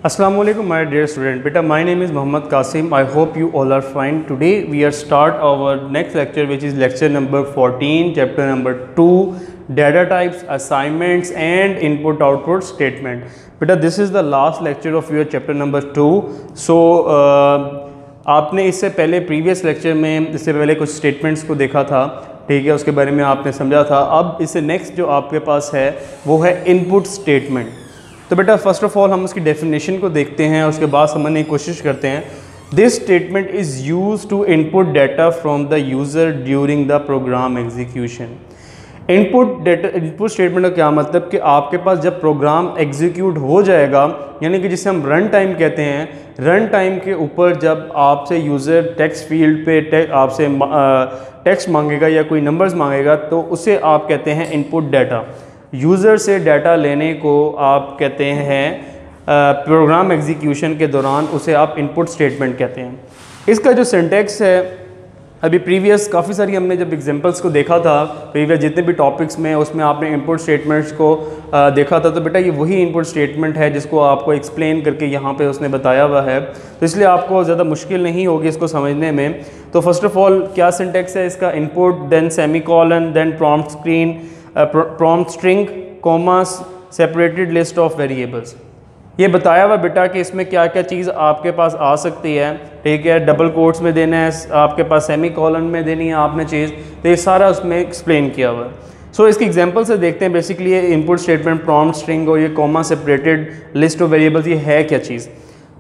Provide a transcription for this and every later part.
Assalamu alaikum my dear student. Beta, my name is Muhammad Qasim. I hope you all are fine. Today we are start our next lecture, which is lecture number 14, chapter number 2, data types, assignments and input output statement. Beta, this is the last lecture of your chapter number 2. So आपने इससे पहले previous lecture में इससे पहले कुछ statements को देखा था, ठीक है, उसके बारे में आपने समझा था। अब इससे नेक्स्ट जो आपके पास है वो है इनपुट स्टेटमेंट। तो बेटा फर्स्ट ऑफ ऑल हम उसकी डेफिनेशन को देखते हैं, उसके बाद समझने की कोशिश करते हैं। This statement is use to input data from the user during the program execution. Input statement का क्या मतलब कि आपके पास जब प्रोग्राम एग्जीक्यूट हो जाएगा, यानी कि जिसे हम रन टाइम कहते हैं, रन टाइम के ऊपर जब आपसे यूज़र टेक्स्ट फील्ड पे आपसे टेक्स्ट मांगेगा या कोई नंबर्स मांगेगा तो उसे आप कहते हैं इनपुट डाटा। यूज़र से डाटा लेने को आप कहते हैं प्रोग्राम एग्जीक्यूशन के दौरान उसे आप इनपुट स्टेटमेंट कहते हैं। इसका जो सिंटैक्स है, अभी प्रीवियस काफ़ी सारी हमने जब एग्जांपल्स को देखा था, प्रीवियस जितने भी टॉपिक्स में उसमें आपने इनपुट स्टेटमेंट्स को देखा था। तो बेटा ये वही इनपुट स्टेटमेंट है जिसको आपको एक्सप्लेन करके यहाँ पे उसने बताया हुआ है, तो इसलिए आपको ज़्यादा मुश्किल नहीं होगी इसको समझने में। तो फर्स्ट ऑफ ऑल क्या सिंटैक्स है इसका? Input, then semicolon, then prompt screen, prompt string, commas, separated list of variables. ये बताया हुआ बेटा कि इसमें क्या क्या चीज़ आपके पास आ सकती है, ठीक है। डबल कोट्स में देना है, आपके पास सेमी कॉलन में देनी है आपने चीज़, तो ये सारा उसमें एक्सप्लेन किया हुआ है। सो इसकी एग्जांपल से देखते हैं। बेसिकली ये इनपुट स्टेटमेंट, प्रॉम्प्ट स्ट्रिंग और ये comma separated list of variables, ये है क्या चीज़?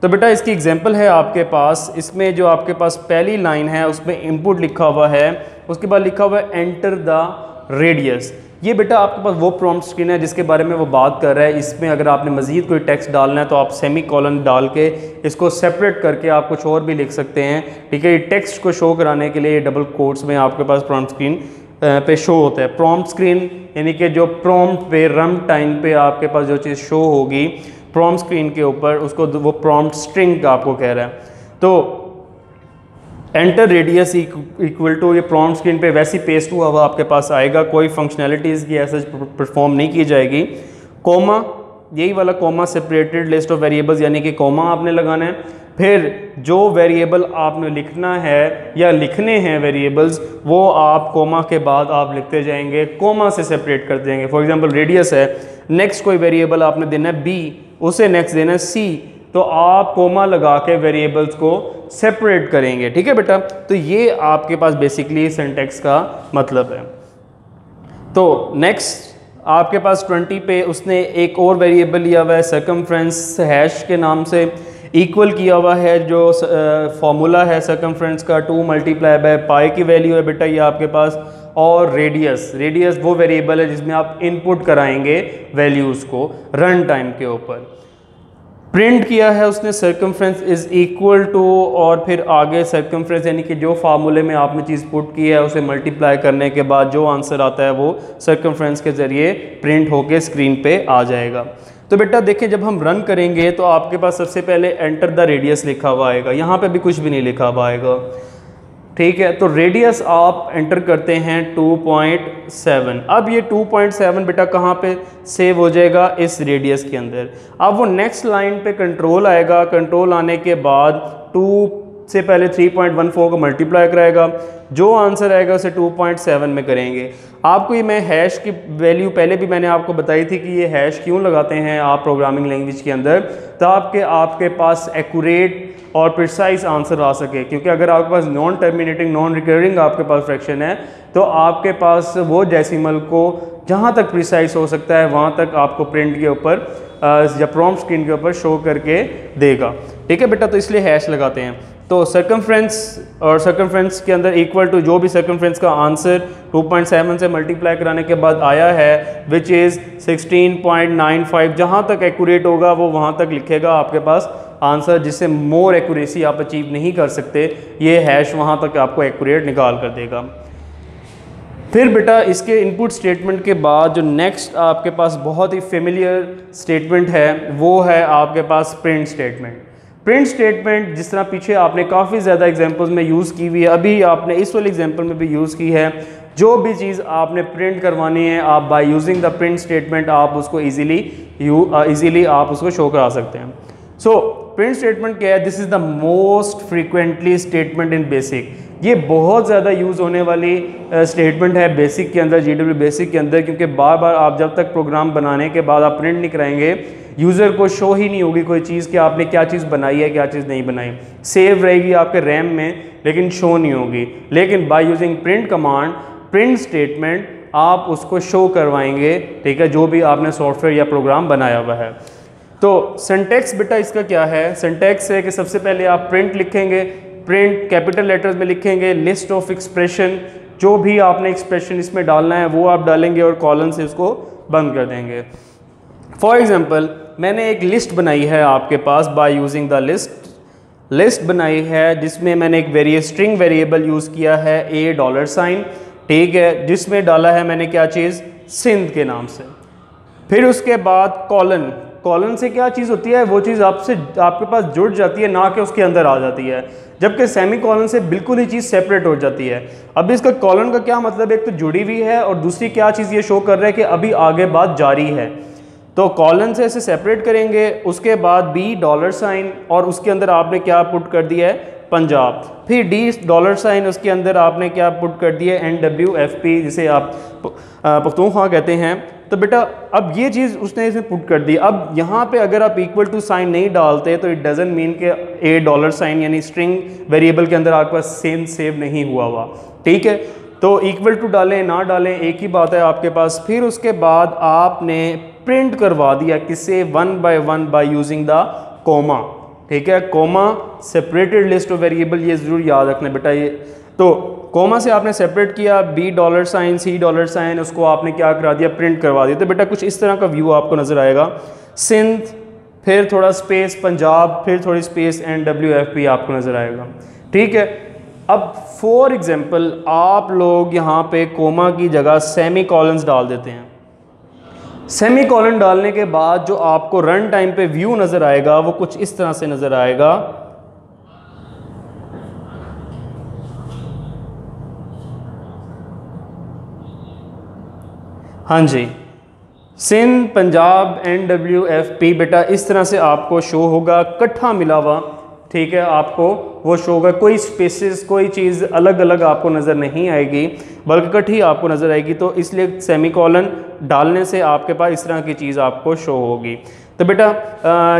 तो बेटा इसकी एग्जांपल है आपके पास, इसमें जो आपके पास पहली लाइन है उसमें इनपुट लिखा हुआ है, उसके बाद लिखा हुआ है एंटर द रेडियस। ये बेटा आपके पास वो प्रॉम्प्ट स्क्रीन है जिसके बारे में वो बात कर रहा है। इसमें अगर आपने मज़ीद कोई टेक्स्ट डालना है तो आप सेमी कॉलन डाल के इसको सेपरेट करके आप कुछ और भी लिख सकते हैं, ठीक है। ये टेक्स्ट को शो कराने के लिए ये डबल कोट्स में आपके पास प्रॉम्प्ट स्क्रीन पे शो होता है। प्रॉम्प्ट स्क्रीन यानी कि जो प्रॉम्प्ट पे रन टाइम पे आपके पास जो चीज़ शो होगी प्रॉम्प्ट स्क्रीन के ऊपर, उसको वो प्रॉम्प्ट स्ट्रिंग आपको कह रहा है। तो एंटर रेडियस इक्वल टू ये प्रॉम्प्ट स्क्रीन पे वैसी पेस्ट हुआ हुआ आपके पास आएगा, कोई फंक्शनैलिटीज़ की ऐसा परफॉर्म नहीं की जाएगी। कोमा, यही वाला coma separated list of variables, यानी कि कोमा आपने लगाना है। फिर जो वेरिएबल आपने लिखना है या लिखने हैं वेरिएबल्स, वो आप कोमा के बाद आप लिखते जाएंगे, कोमा से सेपरेट कर देंगे। फॉर एग्जांपल रेडियस है, नेक्स्ट कोई वेरिएबल आपने देना है बी, उसे नेक्स्ट देना है सी, तो आप कोमा लगा के वेरिएबल्स को सेपरेट करेंगे, ठीक है बेटा। तो ये आपके पास बेसिकली सिंटैक्स का मतलब है। तो नेक्स्ट आपके पास 20 पे उसने एक और वेरिएबल लिया हुआ है सर्कमफ्रेंस हैश के नाम से, इक्वल किया हुआ है जो फॉर्मूला है सर्कमफ्रेंस का 2 मल्टीप्लाई बाय पाई की वैल्यू है बेटा ये आपके पास। और रेडियस वो वेरिएबल है जिसमें आप इनपुट कराएंगे वैल्यूज़ को रन टाइम के ऊपर। प्रिंट किया है उसने सर्कमफ्रेंस इज़ इक्वल टू, और फिर आगे सर्कमफ्रेंस यानी कि जो फार्मूले में आपने चीज़ पुट की है उसे मल्टीप्लाई करने के बाद जो आंसर आता है वो सर्कमफ्रेंस के ज़रिए प्रिंट होके स्क्रीन पे आ जाएगा। तो बेटा देखें जब हम रन करेंगे तो आपके पास सबसे पहले एंटर द रेडियस लिखा हुआ आएगा, यहाँ पे भी कुछ भी नहीं लिखा हुआ आएगा, ठीक है। तो रेडियस आप एंटर करते हैं 2.7। अब ये 2.7 बेटा कहाँ पे सेव हो जाएगा? इस रेडियस के अंदर। अब वो नेक्स्ट लाइन पे कंट्रोल आएगा, कंट्रोल आने के बाद 2 से पहले 3.14 को मल्टीप्लाई कराएगा, जो आंसर आएगा उसे 2.7 में करेंगे। आपको ये मैं हैश की वैल्यू पहले भी मैंने आपको बताई थी कि ये हैश क्यों लगाते हैं आप प्रोग्रामिंग लैंग्वेज के अंदर, ताकि आपके पास एक्यूरेट और प्रिसाइज आंसर आ सके। क्योंकि अगर आपके पास नॉन टर्मिनेटिंग नॉन रिकरिंग आपके पास फ्रैक्शन है तो आपके पास वो डेसिमल को जहाँ तक प्रिसाइज हो सकता है वहाँ तक आपको प्रिंट के ऊपर या प्रॉम्प्ट स्क्रीन के ऊपर शो करके देगा, ठीक है बेटा। तो इसलिए हैश लगाते हैं। तो सर्कमफ्रेंस और सर्कमफ्रेंस के अंदर इक्वल टू जो भी सर्कमफ्रेंस का आंसर 2.7 से मल्टीप्लाई कराने के बाद आया है विच इज़ 16.95, जहाँ तक एक्यूरेट होगा वो वहाँ तक लिखेगा आपके पास आंसर, जिससे मोर एक्यूरेसी आप अचीव नहीं कर सकते, ये हैश वहाँ तक आपको एक्यूरेट निकाल कर देगा। फिर बेटा इसके इनपुट स्टेटमेंट के बाद जो नेक्स्ट आपके पास बहुत ही फेमिलियर स्टेटमेंट है वो है आपके पास प्रिंट स्टेटमेंट। प्रिंट स्टेटमेंट जिस तरह पीछे आपने काफ़ी ज़्यादा एग्जांपल्स में यूज़ की हुई है, अभी आपने इस वाले एग्जांपल में भी यूज़ की है। जो भी चीज़ आपने प्रिंट करवानी है आप bye using the print statement आप उसको इजीली आप उसको शो करा सकते हैं। सो प्रिंट स्टेटमेंट क्या है? This is the most frequently statement in basic. ये बहुत ज़्यादा यूज़ होने वाली स्टेटमेंट है बेसिक के अंदर, GW बेसिक के अंदर, क्योंकि बार बार आप जब तक प्रोग्राम बनाने के बाद आप प्रिंट नहीं कराएंगे, यूज़र को शो ही नहीं होगी कोई चीज़ कि आपने क्या चीज़ बनाई है क्या चीज़ नहीं बनाई। सेव रहेगी आपके रैम में लेकिन शो नहीं होगी। लेकिन by using print command, print statement, आप उसको शो करवाएंगे, ठीक है, जो भी आपने सॉफ्टवेयर या प्रोग्राम बनाया हुआ है। तो सिंटैक्स बेटा इसका क्या है? सिंटैक्स है कि सबसे पहले आप प्रिंट लिखेंगे, प्रिंट कैपिटल लेटर्स में लिखेंगे, लिस्ट ऑफ एक्सप्रेशन, जो भी आपने एक्सप्रेशन इसमें डालना है वो आप डालेंगे और कॉलन से उसको बंद कर देंगे। फॉर एग्जांपल मैंने एक लिस्ट बनाई है आपके पास बाय यूजिंग द लिस्ट बनाई है जिसमें मैंने एक स्ट्रिंग वेरिएबल यूज़ किया है $, ठीक है, जिसमें डाला है मैंने क्या चीज़? सिंध के नाम से। फिर उसके बाद कॉलन से क्या चीज़ होती है? वो चीज़ आपके पास जुड़ जाती है, ना कि उसके अंदर आ जाती है, जबकि सेमी कॉलन से बिल्कुल ही चीज़ सेपरेट हो जाती है। अब इसका कॉलन का क्या मतलब है? एक तो जुड़ी हुई है और दूसरी क्या चीज़ ये शो कर रहा है कि अभी आगे बात जारी है। तो कॉलन से इसे सेपरेट करेंगे, उसके बाद $, और उसके अंदर आपने क्या पुट कर दिया है? पंजाब। फिर $, उसके अंदर आपने क्या पुट कर दिया? NWFP, जिसे आप पख्तूनख्वा कहते हैं। तो बेटा अब ये चीज़ उसने इसमें पुट कर दी। अब यहाँ पे अगर आप इक्वल टू साइन नहीं डालते तो इट डजंट मीन के $, यानी स्ट्रिंग वेरिएबल के अंदर आपके पास सेव नहीं हुआ, ठीक है। तो इक्वल टू डालें ना डालें एक ही बात है आपके पास। फिर उसके बाद आपने प्रिंट करवा दिया किससे? 1 by 1 by using the comma, ठीक है। Comma separated list of variable, ये ज़रूर याद रखना बेटा। ये तो कोमा से आपने सेपरेट किया, $, $, उसको आपने क्या करा दिया? प्रिंट करवा दिया। तो बेटा कुछ इस तरह का व्यू आपको नज़र आएगा। सिंध, फिर थोड़ा स्पेस पंजाब, फिर थोड़ी स्पेस NWFP आपको नज़र आएगा, ठीक है। अब फॉर एग्जांपल आप लोग यहाँ पे कोमा की जगह सेमी कॉलन्स डाल देते हैं। सेमी कॉलन डालने के बाद जो आपको रन टाइम पे व्यू नज़र आएगा वो कुछ इस तरह से नज़र आएगा। हाँ जी, सिंध, पंजाब, NWFP बेटा इस तरह से आपको शो होगा, इकट्ठा मिला हुआ, ठीक है, आपको वो शो होगा। कोई स्पेसिस, कोई चीज़ अलग अलग आपको नज़र नहीं आएगी, बल्कि इकट्ठी आपको नज़र आएगी। तो इसलिए सेमी कॉलन डालने से आपके पास इस तरह की चीज़ आपको शो होगी। तो बेटा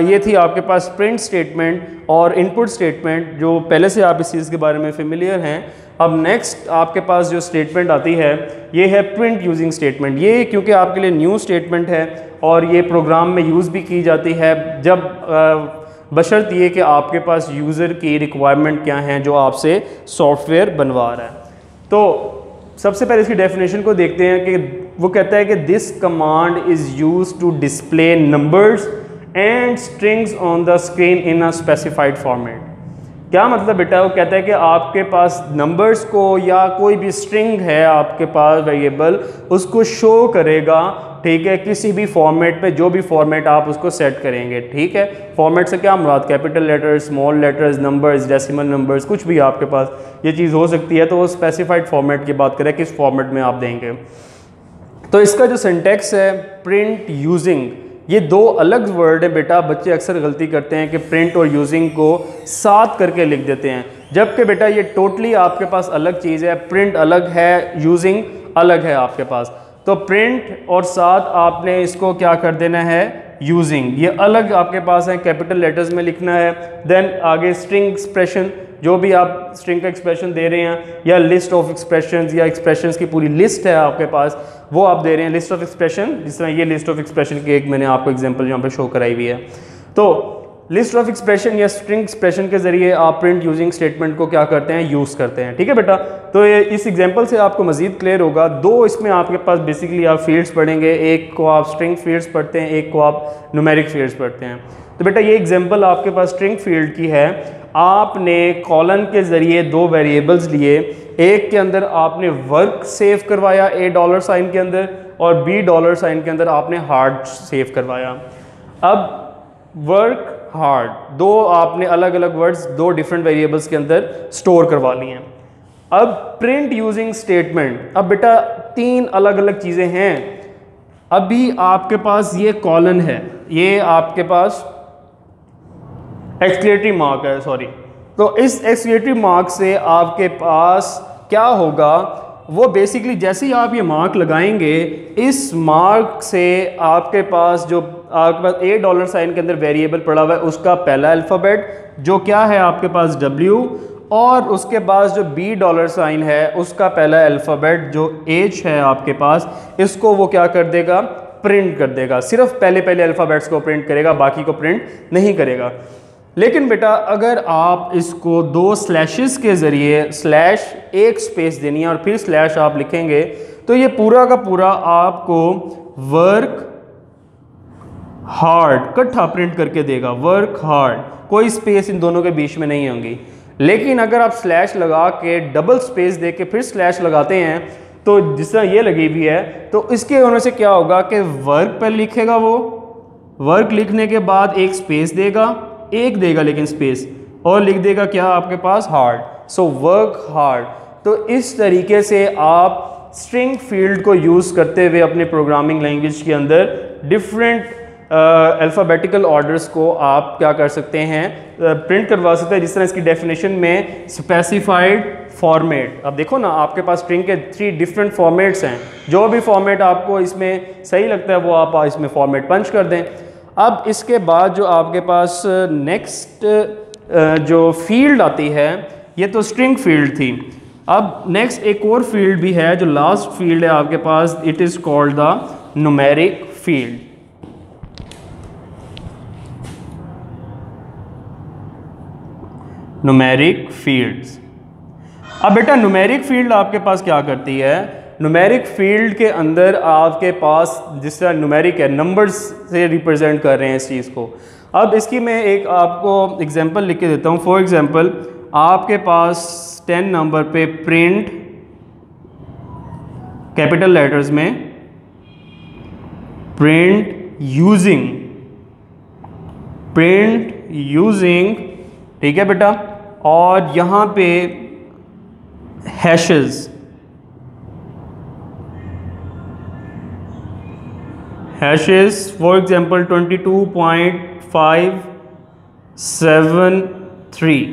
ये थी आपके पास प्रिंट स्टेटमेंट और इनपुट स्टेटमेंट, जो पहले से आप इस चीज़ के बारे में फेमिलियर हैं। अब नेक्स्ट आपके पास जो स्टेटमेंट आती है ये है प्रिंट यूजिंग स्टेटमेंट। ये क्योंकि आपके लिए न्यू स्टेटमेंट है और ये प्रोग्राम में यूज़ भी की जाती है जब बशर्त ये कि आपके पास यूज़र की रिक्वायरमेंट क्या हैं जो आपसे सॉफ्टवेयर बनवा रहा है। तो सबसे पहले इसकी डेफिनेशन को देखते हैं कि वो कहता है कि this command is use to display numbers and strings on the screen in a specified format. क्या मतलब बेटा? वो कहता है कि आपके पास नंबर्स को या कोई भी स्ट्रिंग है आपके पास वेरिएबल, उसको शो करेगा, ठीक है, किसी भी फॉर्मेट पे, जो भी फॉर्मेट आप उसको सेट करेंगे, ठीक है। फॉर्मेट से क्या मुराद? Capital letters, small letters, numbers, decimal numbers, कुछ भी आपके पास ये चीज़ हो सकती है। तो वो स्पेसिफाइड फॉर्मेट की बात करें, किस फॉर्मेट में आप देंगे। तो इसका जो सिंटैक्स है प्रिंट यूजिंग, ये दो अलग वर्ड है बेटा। बच्चे अक्सर गलती करते हैं कि प्रिंट और यूजिंग को साथ करके लिख देते हैं, जबकि बेटा ये टोटली आपके पास अलग चीज़ है। प्रिंट अलग है, यूजिंग अलग है आपके पास। तो प्रिंट और साथ आपने इसको क्या कर देना है? यूजिंग, ये अलग आपके पास है, कैपिटल लेटर्स में लिखना है। देन आगे स्ट्रिंग एक्सप्रेशन, जो भी आप स्ट्रिंग का एक्सप्रेशन दे रहे हैं, या लिस्ट ऑफ एक्सप्रेशंस या एक्सप्रेशंस की पूरी लिस्ट है आपके पास, वो आप दे रहे हैं। लिस्ट ऑफ एक्सप्रेशन, जिस तरह ये लिस्ट ऑफ एक्सप्रेशन की एक मैंने आपको एग्जांपल यहाँ पे शो कराई हुई है। तो लिस्ट ऑफ एक्सप्रेशन या स्ट्रिंग एक्सप्रेशन के जरिए आप प्रिंट यूजिंग स्टेटमेंट को क्या करते हैं? यूज़ करते हैं, ठीक है बेटा। तो ये इस एग्जांपल से आपको मजीद क्लियर होगा। दो इसमें आपके पास बेसिकली आप फील्ड्स पढ़ेंगे, एक को आप स्ट्रिंग फील्ड्स पढ़ते हैं, एक को आप न्यूमेरिक फील्ड्स पढ़ते हैं। तो बेटा ये एग्जांपल आपके पास स्ट्रिंग फील्ड की है। आपने कॉलन के ज़रिए दो वेरिएबल्स लिए, एक के अंदर आपने वर्क सेव करवाया $, के अंदर, और $, के अंदर आपने हार्ड सेव करवाया। अब वर्क, हार्ड, दो आपने अलग अलग वर्ड्स दो डिफरेंट वेरिएबल्स के अंदर स्टोर करवा लिए हैं। अब प्रिंट यूजिंग स्टेटमेंट, अब बेटा तीन अलग अलग चीज़ें हैं। अभी आपके पास ये कॉलन है, ये आपके पास एक्सक्लेटरी मार्क है, सॉरी। तो इस एक्सक्लेटरी मार्क से आपके पास क्या होगा, वो बेसिकली जैसे ही आप ये मार्क लगाएंगे, इस मार्क से आपके पास जो आपके पास $8 साइन के अंदर वेरिएबल पड़ा हुआ है उसका पहला अल्फ़ाबेट जो क्या है आपके पास W, और उसके बाद जो $B साइन है उसका पहला अल्फ़ाबेट जो H है आपके पास, इसको वो क्या कर देगा, प्रिंट कर देगा। सिर्फ पहले पहले अल्फ़ाबेट्स को प्रिंट करेगा, बाकी को प्रिंट नहीं करेगा। लेकिन बेटा अगर आप इसको 2 स्लैशेस के ज़रिए स्लैश एक स्पेस देनी है और फिर स्लैश आप लिखेंगे तो ये पूरा का पूरा आपको वर्क हार्ड इकट्ठा प्रिंट करके देगा, वर्क हार्ड, कोई स्पेस इन दोनों के बीच में नहीं होंगी। लेकिन अगर आप स्लैश लगा के डबल स्पेस दे के फिर स्लैश लगाते हैं तो जिस तरह ये लगी हुई है, तो इसके होने से क्या होगा कि वर्क पर लिखेगा, वो वर्क लिखने के बाद एक स्पेस देगा, एक देगा लेकिन स्पेस, और लिख देगा क्या आपके पास, हार्ड। So work hard. तो इस तरीके से आप स्ट्रिंग फील्ड को यूज़ करते हुए अपने प्रोग्रामिंग लैंग्वेज के अंदर डिफरेंट अल्फ़ाबेटिकल ऑर्डर्स को आप क्या कर सकते हैं, प्रिंट करवा सकते हैं। जिस तरह इसकी डेफिनेशन में स्पेसिफाइड फॉर्मेट, अब देखो ना आपके पास स्ट्रिंग के 3 डिफरेंट फॉर्मेट्स हैं, जो भी फॉर्मेट आपको इसमें सही लगता है वो आप इसमें फॉर्मेट पंच कर दें। अब इसके बाद जो आपके पास नेक्स्ट जो फील्ड आती है, ये तो स्ट्रिंग फील्ड थी। अब नेक्स्ट एक और फील्ड भी है जो लास्ट फील्ड है आपके पास, it is called the numeric field. Numeric fields. अब बेटा न्यूमेरिक फील्ड आपके पास क्या करती है, न्यूमेरिक फील्ड के अंदर आपके पास जिस तरह न्यूमेरिक है, नंबर्स से रिप्रेजेंट कर रहे हैं इस चीज़ को। अब इसकी मैं एक आपको एग्जांपल लिख के देता हूँ। फॉर एग्जांपल आपके पास 10 नंबर पे प्रिंट कैपिटल लेटर्स में प्रिंट यूजिंग, ठीक है बेटा, और यहाँ पे हैशेस फॉर एग्जांपल 22.573।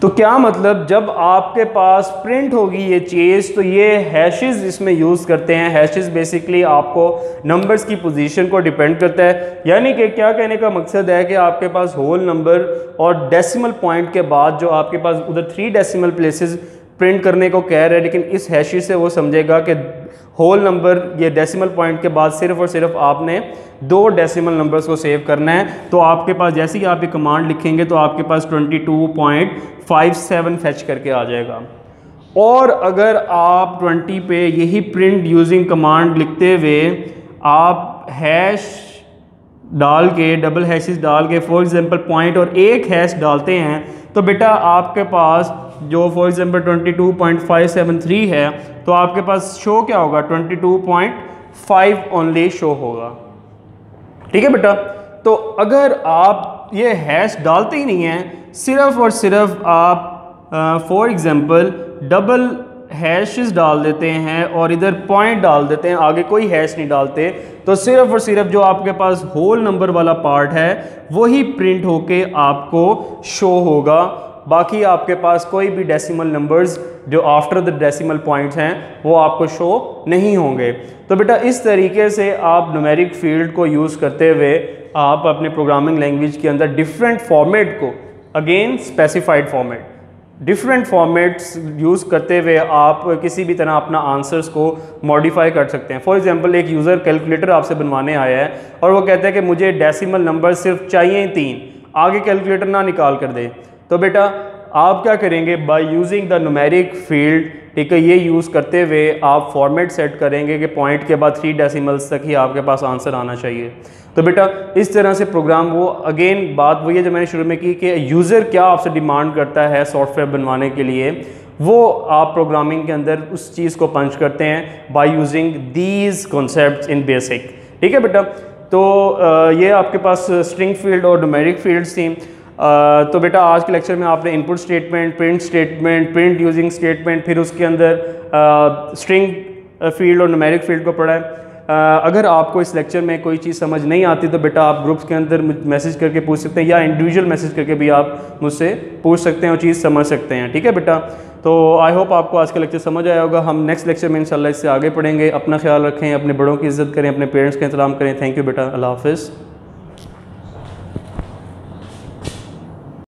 तो क्या मतलब, जब आपके पास प्रिंट होगी ये चीज़ तो ये हैशेस इसमें यूज़ करते हैं। हैशेस बेसिकली आपको नंबर्स की पोजीशन को डिपेंड करता है, यानी कि क्या कहने का मकसद है कि आपके पास होल नंबर और डेसिमल पॉइंट के बाद जो आपके पास उधर 3 डेसिमल प्लेसेस प्रिंट करने को कह रहे हैं, लेकिन इस हैशेस से वो समझेगा कि होल नंबर ये डेसिमल पॉइंट के बाद सिर्फ और सिर्फ आपने 2 डेसिमल नंबर्स को सेव करना है। तो आपके पास जैसे ही आप ये कमांड लिखेंगे तो आपके पास 22.57 फेच करके आ जाएगा। और अगर आप 20 पे यही प्रिंट यूजिंग कमांड लिखते हुए आप हैश डाल के, डबल हैशेस डाल के, फॉर एग्जांपल पॉइंट और एक हैश डालते हैं, तो बेटा आपके पास जो फॉर एग्जांपल 22.573 है तो आपके पास शो क्या होगा, 22.5 ओनली शो होगा। ठीक है बेटा। तो अगर आप ये हैश डालते ही नहीं हैं, सिर्फ और सिर्फ आप फॉर एग्जांपल डबल हैशेस डाल देते हैं और इधर पॉइंट डाल देते हैं, आगे कोई हैश नहीं डालते, तो सिर्फ और सिर्फ जो आपके पास होल नंबर वाला पार्ट है वही प्रिंट होके आपको शो होगा। बाकी आपके पास कोई भी डेसिमल नंबर्स जो आफ्टर द डेसिमल पॉइंट्स हैं वो आपको शो नहीं होंगे। तो बेटा इस तरीके से आप न्यूमेरिक फील्ड को यूज़ करते हुए आप अपने प्रोग्रामिंग लैंग्वेज के अंदर डिफरेंट फॉर्मेट को, again specified format, different formats use करते हुए आप किसी भी तरह अपना आंसर्स को मॉडिफाई कर सकते हैं। फॉर एग्जांपल एक यूज़र कैलकुलेटर आपसे बनवाने आया है और वो कहता है कि मुझे डेसिमल नंबर सिर्फ चाहिए 3, आगे कैलकुलेटर ना निकाल कर दे। तो बेटा आप क्या करेंगे, bye using the numeric field, ठीक है, ये यूज़ करते हुए आप फॉर्मेट सेट करेंगे कि पॉइंट के बाद 3 डेसिमल्स तक ही आपके पास आंसर आना चाहिए। तो बेटा इस तरह से प्रोग्राम, वो अगेन बात वही है जो मैंने शुरू में की कि यूज़र क्या आपसे डिमांड करता है सॉफ्टवेयर बनवाने के लिए, वो आप प्रोग्रामिंग के अंदर उस चीज़ को पंच करते हैं by using these concepts in basic. ठीक है बेटा। तो ये आपके पास स्ट्रिंग फील्ड और न्यूमेरिक फील्ड्स थी। तो बेटा आज के लेक्चर में आपने input statement, print using statement, फिर उसके अंदर स्ट्रिंग फील्ड और न्यूमेरिक फील्ड को पढ़ा है। अगर आपको इस लेक्चर में कोई चीज़ समझ नहीं आती तो बेटा आप ग्रुप्स के अंदर मैसेज करके पूछ सकते हैं, या इंडिविजुअल मैसेज करके भी आप मुझसे पूछ सकते हैं और चीज़ समझ सकते हैं। ठीक है बेटा, तो आई होप आपको आज का लेक्चर समझ आया होगा। हम नेक्स्ट लेक्चर में इंशाल्लाह इससे आगे पढ़ेंगे। अपना ख्याल रखें, अपने बड़ों की इज़्ज़त करें, अपने पेरेंट्स का एहतराम करें। थैंक यू बेटा, अल्लाह हाफ़िज़।